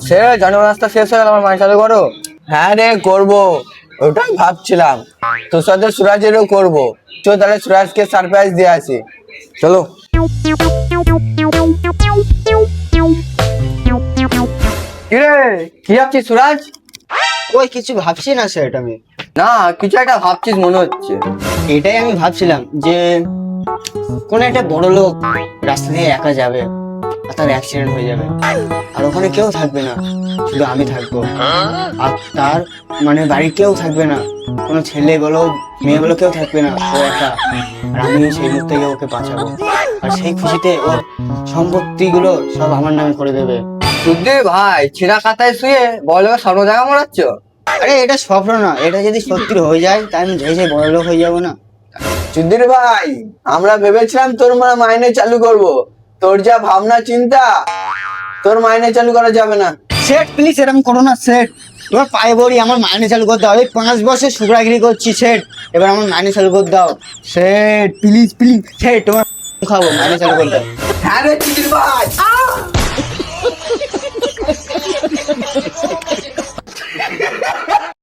সে জানো রাস্তা শেষ হয়ে গেল, আমার মাইনে চালু করো। হ্যাঁ রে করবো, ওটাই ভাবছিলাম। তোর সাথে সুরাজেরও করবো। চল তাহলে সুরাজকে সারপ্রাইজ দিয়ে আসি, চলো। কিরে কি ভাবছিস সুরাজ? ওই কিছু ভাবছি না স্যার, আমি না কিছু একটা ভাবছিস মনে হচ্ছে। এটাই আমি ভাবছিলাম যে কোন একটা বড় লোক রাস্তা দিয়ে একা যাবে আর তার অ্যাক্সিডেন্ট হয়ে যাবে, আর ওখানে কেউ থাকবে না, শুধু আমি থাকবো। আর তার মানে বাড়ির কেউ থাকবে না, কোনো ছেলে বলো মেয়ে বলো কেউ থাকবে না, ও একা। আর আমি সেই মুহূর্তে গিয়ে ওকে বাঁচাবো, আর সেই খুশিতে ওর সম্পত্তি গুলো সব আমার নামে করে দেবে। বুদ্ধি ভাই, ছেঁড়া কাতায় শুয়ে বলো স্বর্ণ জায়গা মরাচ্ছ। আরে এটা স্বপ্ন না, এটা যদি সত্যি হয়ে যায় তাই আমি ধীরে ধীরে বড় লোক হয়ে যাবো না। সুধীর ভাই, আমরা ভেবেছিলাম তোর মাইনে চালু করব, তোর যা ভাবনা চিন্তা, তোর মাইনে চালু করা যাবে না। সেট প্লিজ এরকম করো না সেট, তোমার পায়ে বড়ি, আমার মাইনে চালু করতে হবে। 5 বছর সুগ্রাগিরি করছি সেট, এবার আমার মাইনে চালু করে দাও সেট, প্লিজ প্লিজ সেট, তোমার খাবো, মাইনে চালু করে দাও। হ্যাঁ রে সুধীর ভাই।